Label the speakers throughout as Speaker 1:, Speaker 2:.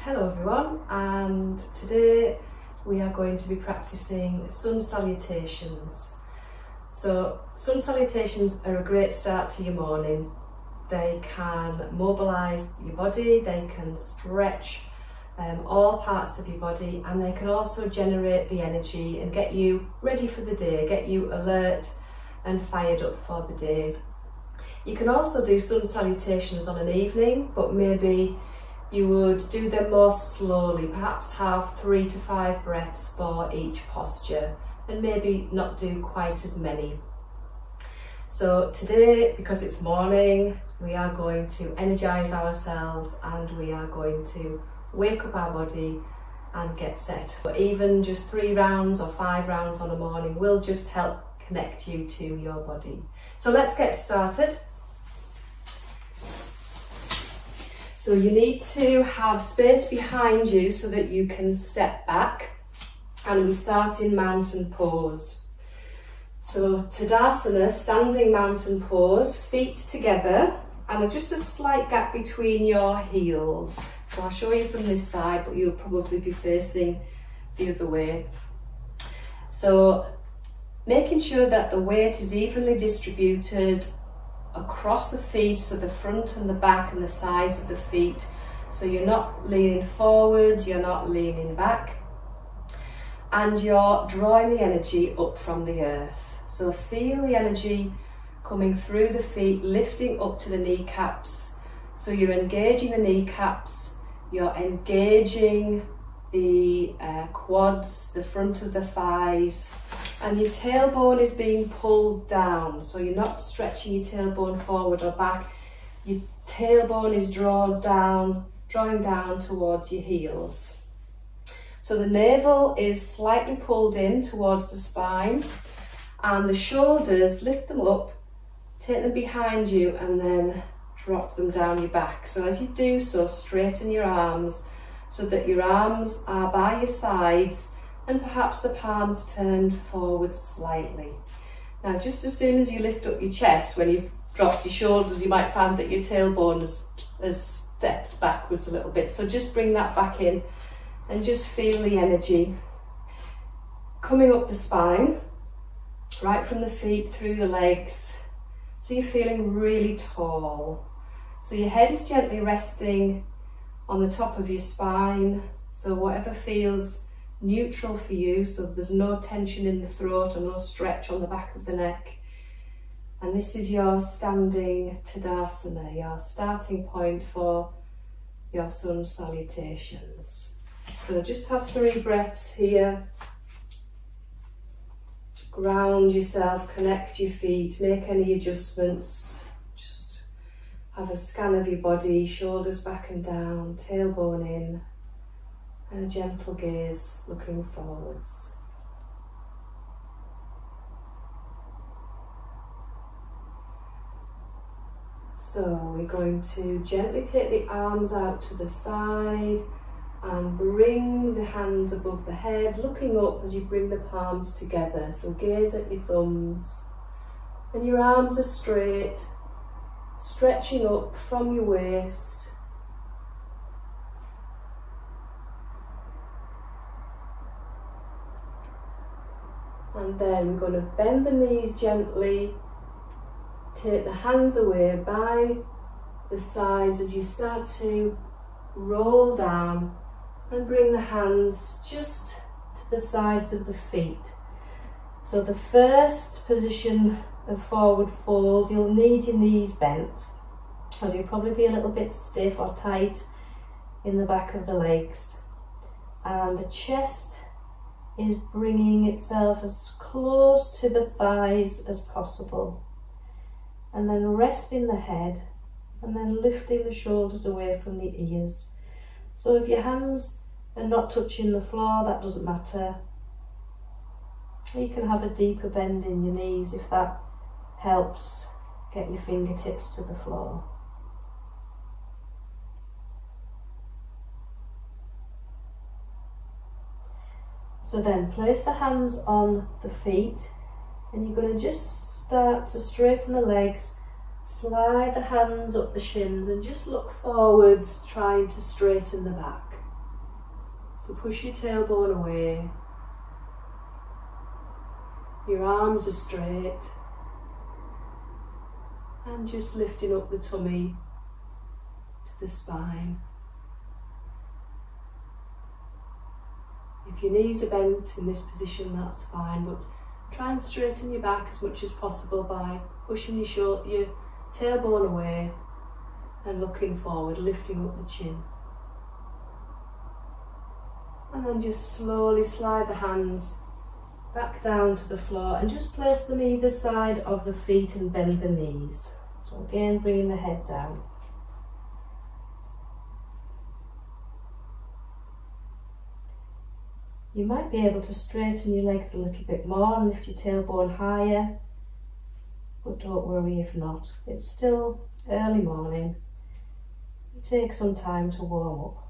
Speaker 1: Hello everyone, and today we are going to be practicing sun salutations. So sun salutations are a great start to your morning. They can mobilise your body, they can stretch all parts of your body, and they can also generate the energy and get you ready for the day, get you alert and fired up for the day. You can also do sun salutations on an evening, but maybe you would do them more slowly, perhaps have 3 to 5 breaths for each posture and maybe not do quite as many. So today, because it's morning, we are going to energise ourselves and we are going to wake up our body and get set. But even just 3 rounds or 5 rounds on a morning will just help connect you to your body. So let's get started. So you need to have space behind you so that you can step back, and we start in mountain pose. So Tadasana, standing mountain pose, feet together and just a slight gap between your heels. So I'll show you from this side, but you'll probably be facing the other way. So making sure that the weight is evenly distributed across the feet, so the front and the back and the sides of the feet, so you're not leaning forward, you're not leaning back, and you're drawing the energy up from the earth. So feel the energy coming through the feet, lifting up to the kneecaps, so you're engaging the kneecaps, you're engaging the quads, the front of the thighs, and your tailbone is being pulled down, so you're not stretching your tailbone forward or back. Your tailbone is drawing down towards your heels. So the navel is slightly pulled in towards the spine, and the shoulders, lift them up, take them behind you and then drop them down your back. So as you do so, straighten your arms so that your arms are by your sides and perhaps the palms turned forward slightly. Now, just as soon as you lift up your chest, when you've dropped your shoulders, you might find that your tailbone has stepped backwards a little bit. So just bring that back in and just feel the energy coming up the spine, right from the feet through the legs. So you're feeling really tall. So your head is gently resting on the top of your spine, so whatever feels neutral for you, so there's no tension in the throat or no stretch on the back of the neck. And this is your standing Tadasana, your starting point for your sun salutations. So just have 3 breaths here. Ground yourself, connect your feet, make any adjustments. Have a scan of your body, shoulders back and down, tailbone in, and a gentle gaze looking forwards. So we're going to gently take the arms out to the side and bring the hands above the head, looking up as you bring the palms together. So gaze at your thumbs, and your arms are straight, stretching up from your waist. And then we're going to bend the knees gently, take the hands away by the sides as you start to roll down, and bring the hands just to the sides of the feet. So the first position of forward fold, you'll need your knees bent, as you'll probably be a little bit stiff or tight in the back of the legs, and the chest is bringing itself as close to the thighs as possible, and then resting the head and then lifting the shoulders away from the ears. So if your hands are not touching the floor, that doesn't matter. You can have a deeper bend in your knees if that helps get your fingertips to the floor. So then place the hands on the feet, and you're going to just start to straighten the legs, slide the hands up the shins and just look forwards, trying to straighten the back. So push your tailbone away. Your arms are straight. And just lifting up the tummy to the spine. If your knees are bent in this position, that's fine, but try and straighten your back as much as possible by pushing your tailbone away and looking forward, lifting up the chin. And then just slowly slide the hands back down to the floor and just place them either side of the feet and bend the knees. So again, bringing the head down. You might be able to straighten your legs a little bit more and lift your tailbone higher, but don't worry if not. It's still early morning. You take some time to warm up.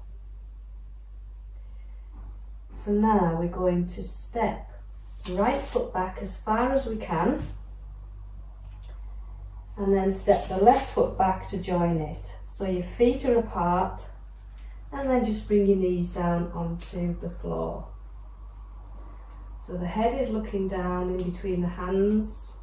Speaker 1: So now we're going to step the right foot back as far as we can, and then step the left foot back to join it. So your feet are apart, and then just bring your knees down onto the floor. So the head is looking down in between the hands,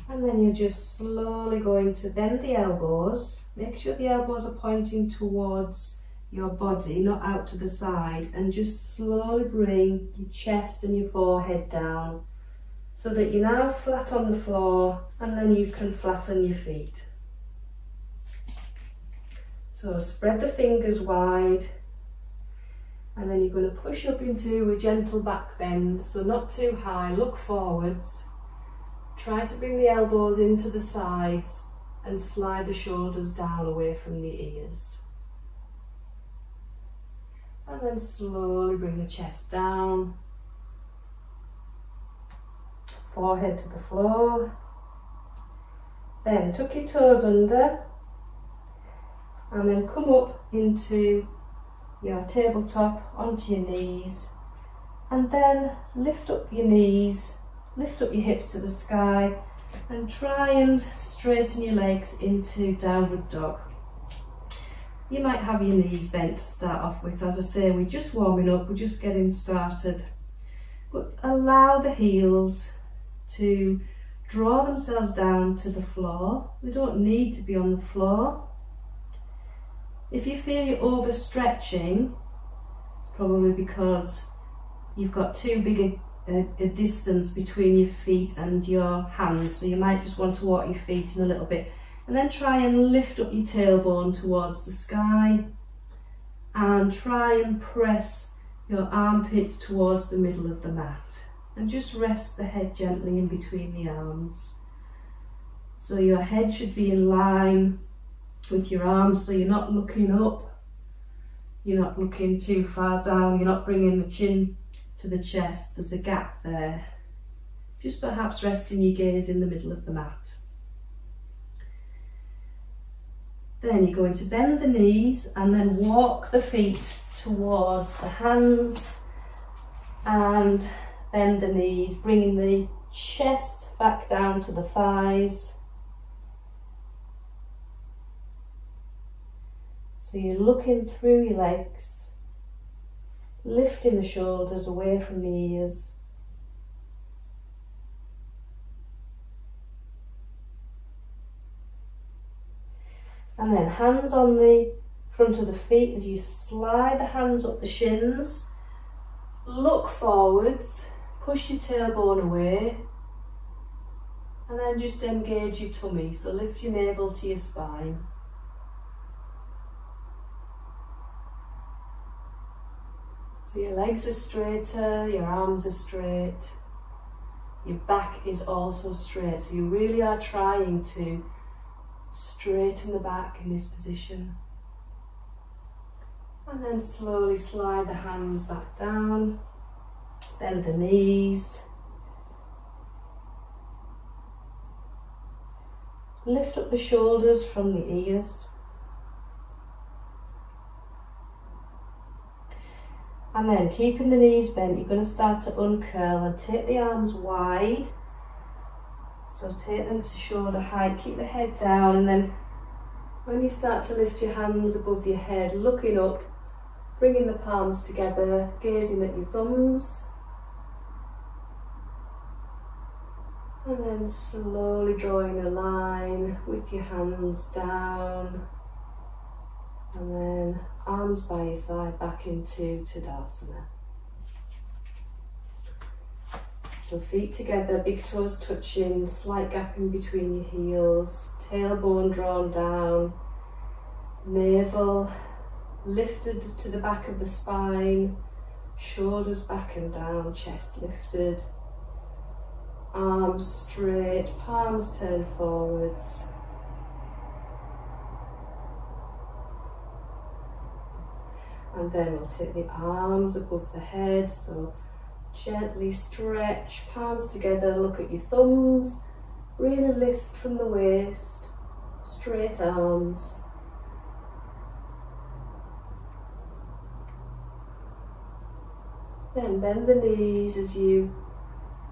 Speaker 1: and then you're just slowly going to bend the elbows. Make sure the elbows are pointing towards your body, not out to the side, and just slowly bring your chest and your forehead down so that you're now flat on the floor, and then you can flatten your feet. So spread the fingers wide, and then you're going to push up into a gentle back bend, so not too high. Look forwards. Try to bring the elbows into the sides and slide the shoulders down away from the ears. And then slowly bring the chest down, forehead to the floor. Then tuck your toes under, and then come up into your tabletop onto your knees, and then lift up your knees, lift up your hips to the sky, and try and straighten your legs into downward dog. You might have your knees bent to start off with. As I say, we're just warming up, we're just getting started. But allow the heels to draw themselves down to the floor. They don't need to be on the floor. If you feel you're overstretching, it's probably because you've got too big a distance between your feet and your hands, so you might just want to walk your feet in a little bit. And then try and lift up your tailbone towards the sky, and try and press your armpits towards the middle of the mat, and just rest the head gently in between the arms. So your head should be in line with your arms, so you're not looking up, you're not looking too far down, you're not bringing the chin to the chest. There's a gap there. Just perhaps resting your gaze in the middle of the mat. Then you're going to bend the knees and then walk the feet towards the hands and bend the knees, bringing the chest back down to the thighs. So you're looking through your legs, lifting the shoulders away from the ears. And then hands on the front of the feet as you slide the hands up the shins. Look forwards, push your tailbone away, and then just engage your tummy. So lift your navel to your spine. So your legs are straighter, your arms are straight, your back is also straight. So you really are trying to straighten the back in this position. And then slowly slide the hands back down, bend the knees, lift up the shoulders from the ears, and then keeping the knees bent, you're going to start to uncurl and take the arms wide. So take them to shoulder height, keep the head down, and then when you start to lift your hands above your head, looking up, Bringing the palms together, gazing at your thumbs. And then slowly drawing a line with your hands down. And then arms by your side back into Tadasana. So feet together, big toes touching, slight gap in between your heels, tailbone drawn down, navel lifted to the back of the spine, shoulders back and down, chest lifted, arms straight, palms turn forwards. And then we'll take the arms above the head, so gently stretch, palms together, look at your thumbs, really lift from the waist, straight arms. Then bend the knees as you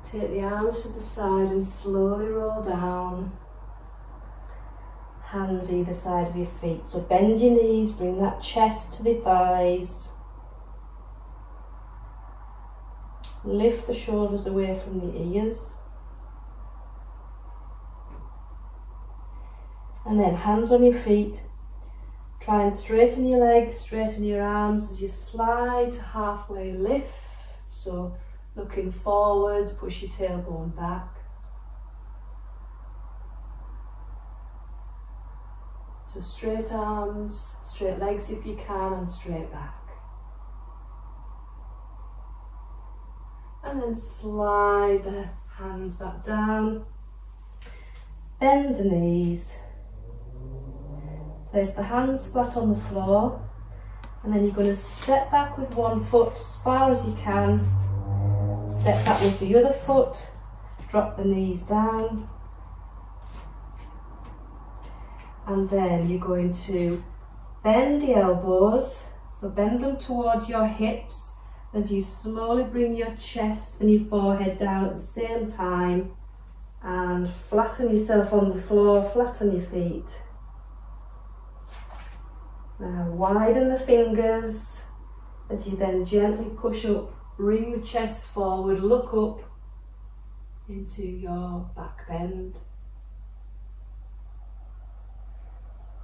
Speaker 1: take the arms to the side and slowly roll down. Hands either side of your feet. So bend your knees, bring that chest to the thighs. Lift the shoulders away from the ears. And then hands on your feet. Try and straighten your legs, straighten your arms as you slide to halfway lift. So looking forward, push your tailbone back. So straight arms, straight legs if you can, and straight back. And then slide the hands back down. Bend the knees. Place the hands flat on the floor. And then you're going to step back with one foot as far as you can. Step back with the other foot. Drop the knees down. And then you're going to bend the elbows. So bend them towards your hips as you slowly bring your chest and your forehead down at the same time. And flatten yourself on the floor, flatten your feet. Now widen the fingers as you then gently push up, bring the chest forward, look up into your back bend.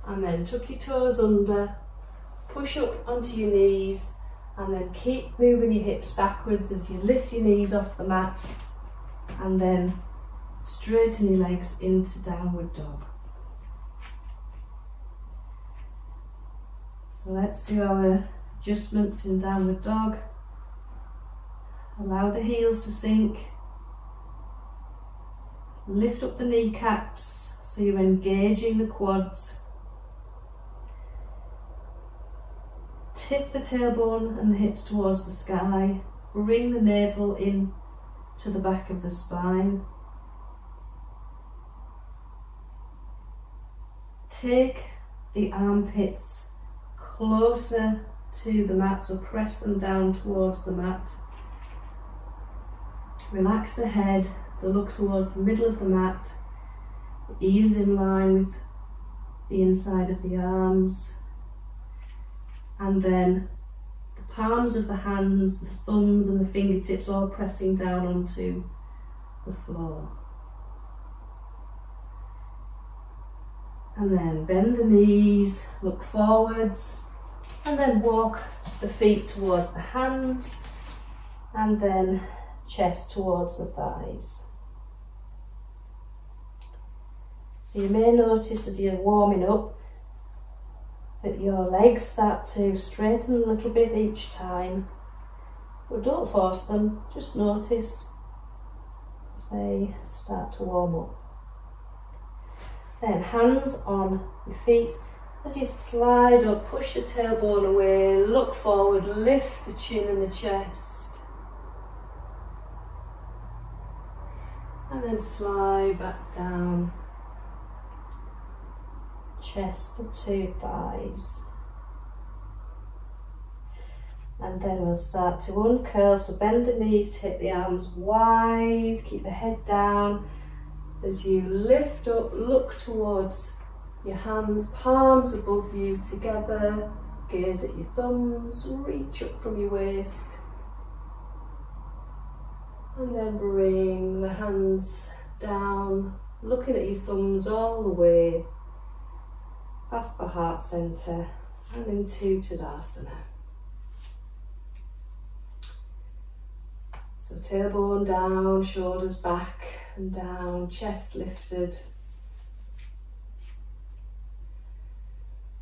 Speaker 1: And then tuck your toes under, push up onto your knees, and then keep moving your hips backwards as you lift your knees off the mat, and then straighten your legs into downward dog. So let's do our adjustments in downward dog. Allow the heels to sink. Lift up the kneecaps so you're engaging the quads. Tip the tailbone and the hips towards the sky. Bring the navel in to the back of the spine. Take the armpits closer to the mat, so press them down towards the mat. Relax the head, so look towards the middle of the mat. The ears in line with the inside of the arms. And then the palms of the hands, the thumbs and the fingertips all pressing down onto the floor. And then bend the knees, look forwards, and then walk the feet towards the hands, and then chest towards the thighs. So you may notice as you're warming up that your legs start to straighten a little bit each time, but don't force them, just notice as they start to warm up. Then hands on your feet as you slide up, push the tailbone away, look forward, lift the chin and the chest, and then slide back down, chest to thighs. And then we'll start to uncurl, so bend the knees, take the arms wide, keep the head down. As you lift up, look towards your hands, palms above you together, Gaze at your thumbs, reach up from your waist. And then bring the hands down, looking at your thumbs all the way past the heart centre and into Tadasana. So tailbone down, shoulders back and down, chest lifted.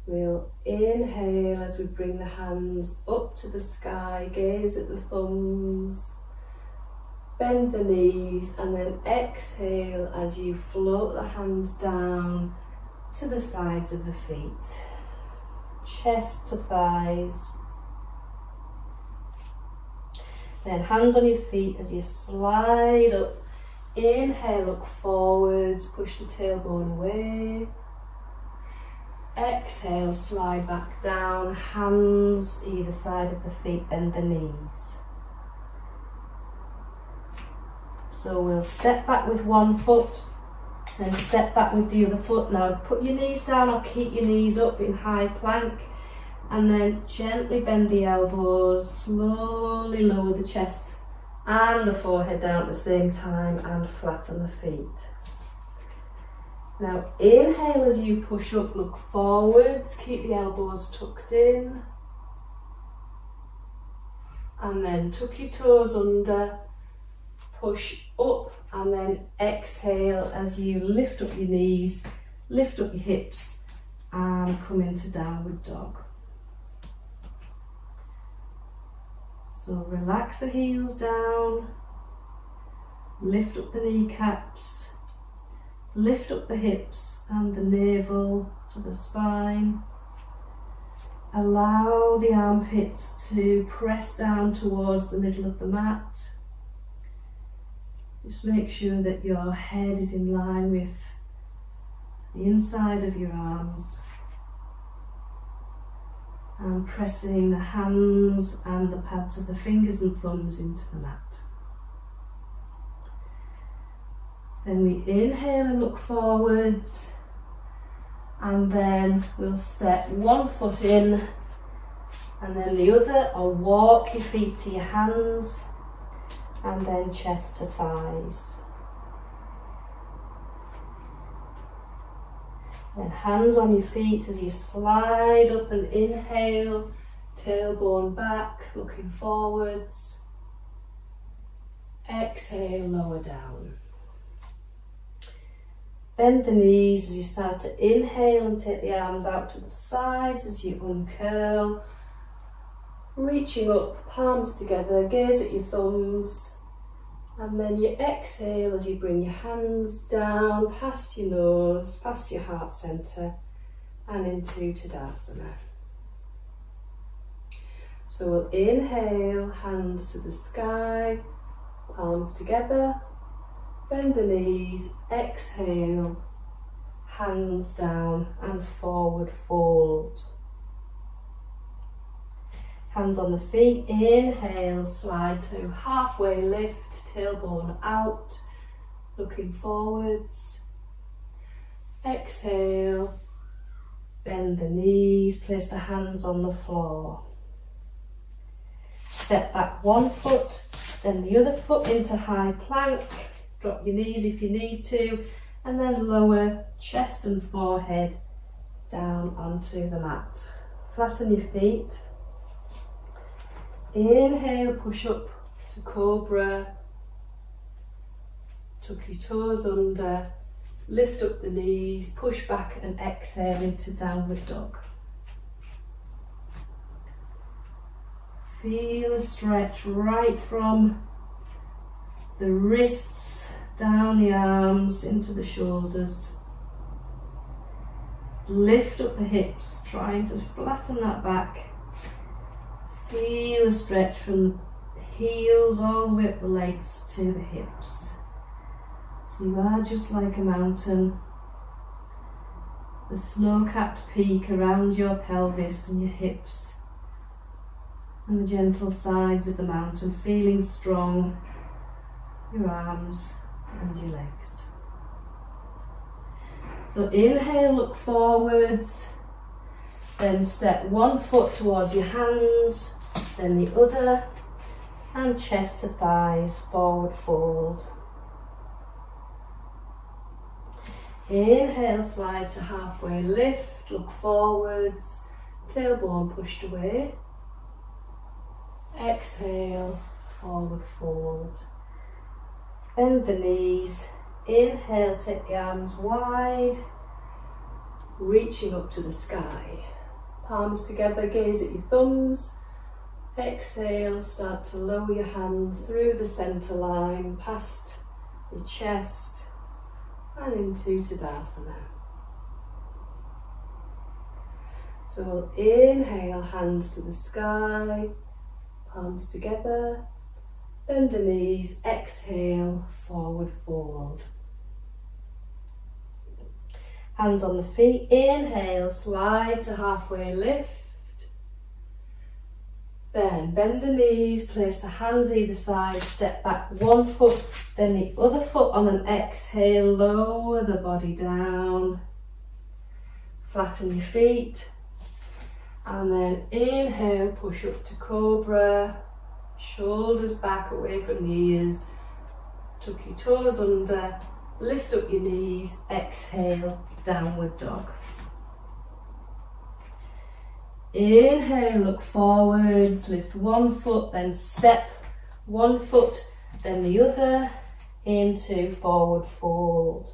Speaker 1: We'll inhale as we bring the hands up to the sky, gaze at the thumbs, bend the knees, and then exhale as you float the hands down to the sides of the feet, chest to thighs. Then hands on your feet as you slide up. Inhale, look forwards, push the tailbone away. Exhale, slide back down, hands either side of the feet, bend the knees. So we'll step back with one foot, then step back with the other foot. Now put your knees down or keep your knees up in high plank, and then gently bend the elbows, slowly lower the chest and the forehead down at the same time and flatten the feet. Now inhale as you push up, look forwards, keep the elbows tucked in, and then tuck your toes under, push up, and then exhale as you lift up your knees, lift up your hips and come into downward dog. So relax the heels down, lift up the kneecaps, lift up the hips and the navel to the spine. Allow the armpits to press down towards the middle of the mat. Just make sure that your head is in line with the inside of your arms. And pressing the hands and the pads of the fingers and thumbs into the mat. Then we inhale and look forwards, and then we'll step one foot in and then the other, or walk your feet to your hands and then chest to thighs. Then hands on your feet as you slide up and inhale, tailbone back, looking forwards. Exhale, lower down. Bend the knees as you start to inhale and take the arms out to the sides as you uncurl. Reaching up, palms together, gaze at your thumbs. And then you exhale as you bring your hands down past your nose, past your heart centre and into Tadasana. So we'll inhale, hands to the sky, palms together, bend the knees, exhale, hands down and forward fold. Hands on the feet, inhale, slide to halfway lift, tailbone out, looking forwards. Exhale, bend the knees, place the hands on the floor. Step back one foot, then the other foot into high plank. Drop your knees if you need to, and then lower chest and forehead down onto the mat. Flatten your feet. Inhale, push up to cobra, tuck your toes under, lift up the knees, push back and exhale into downward dog. Feel a stretch right from the wrists, down the arms, into the shoulders. Lift up the hips, trying to flatten that back. Feel a stretch from the heels all the way up the legs to the hips. So you are just like a mountain. The snow-capped peak around your pelvis and your hips. And the gentle sides of the mountain, feeling strong, your arms and your legs. So inhale, look forwards. Then step one foot towards your hands, then the other, and chest to thighs, forward fold. Inhale, slide to halfway lift, look forwards, tailbone pushed away. Exhale, forward fold. Bend the knees, inhale, take the arms wide, reaching up to the sky. Palms together, gaze at your thumbs. Exhale, start to lower your hands through the centre line, past your chest and into Tadasana. So we'll inhale, hands to the sky, palms together, bend the knees, exhale, forward fold. Hands on the feet, inhale, slide to halfway lift. Then bend the knees, place the hands either side, step back one foot, then the other foot on an exhale, lower the body down. Flatten your feet. And then inhale, push up to Cobra, shoulders back away from the ears, tuck your toes under, lift up your knees, exhale, downward dog. Inhale, look forwards, lift one foot, then step one foot, then the other, into forward fold.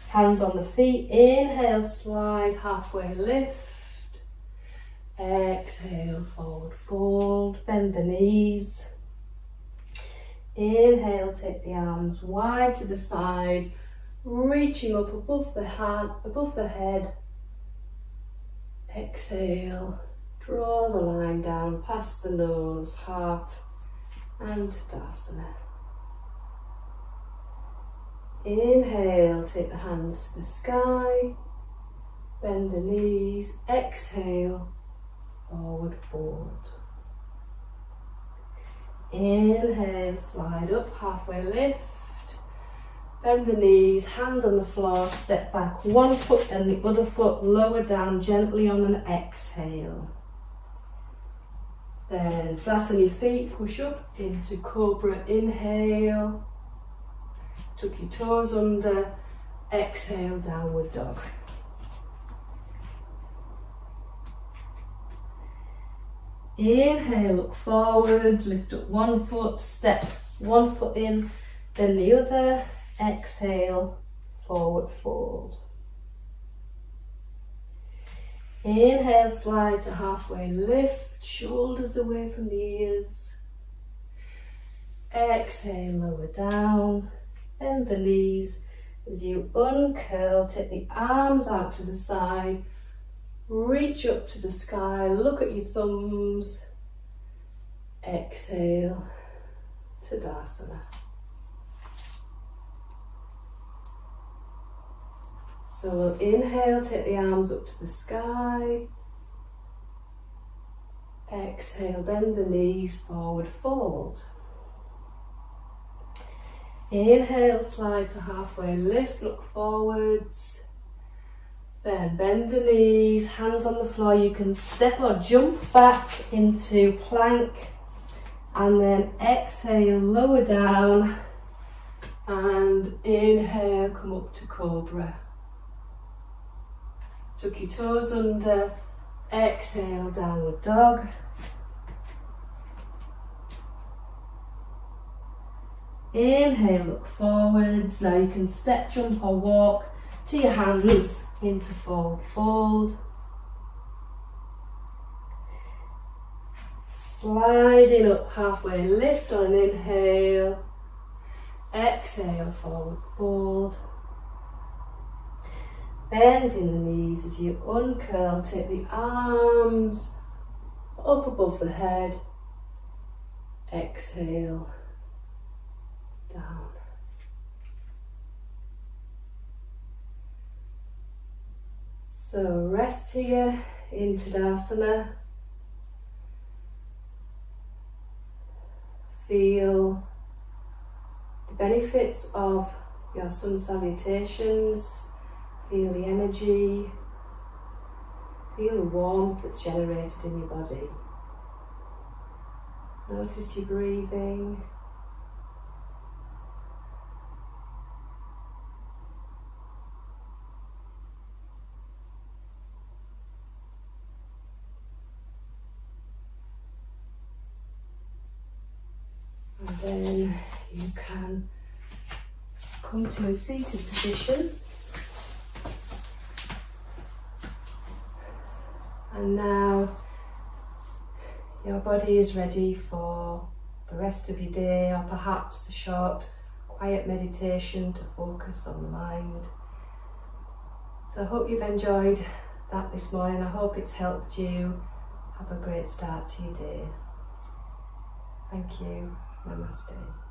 Speaker 1: Hands on the feet, inhale, slide, halfway lift. Exhale, forward fold, bend the knees. Inhale, take the arms wide to the side, reaching up above the head. Exhale, draw the line down past the nose, heart and Tadasana. Inhale, take the hands to the sky, bend the knees, exhale, forward fold. Inhale, slide up, halfway lift, bend the knees, hands on the floor, step back one foot and the other foot, lower down gently on an exhale. Then flatten your feet, push up into Cobra, inhale, tuck your toes under, exhale, downward dog. Inhale, look forwards, lift up one foot, step one foot in, then the other, exhale, forward fold. Inhale, slide to halfway lift, shoulders away from the ears. Exhale, lower down, bend the knees. As you uncurl, take the arms out to the side, reach up to the sky, look at your thumbs. Exhale, Tadasana. So we'll inhale, take the arms up to the sky. Exhale, bend the knees, forward fold. Inhale, slide to halfway lift, look forwards. Then bend the knees, hands on the floor. You can step or jump back into plank. And then exhale, lower down. And inhale, come up to Cobra. Tuck your toes under, exhale, downward dog. Inhale, look forwards. Now you can step, jump or walk to your hands into forward fold. Sliding up, halfway lift on an inhale. Exhale, forward fold. Bending the knees as you uncurl, take the arms up above the head. Exhale, down. So rest here in Tadasana. Feel the benefits of your sun salutations. Feel the energy Feel the warmth that's generated in your body. Notice your breathing. And then you can come to a seated position. And now your body is ready for the rest of your day, or perhaps a short quiet meditation to focus on the mind. So I hope you've enjoyed that this morning. I hope it's helped you have a great start to your day. Thank you. Namaste.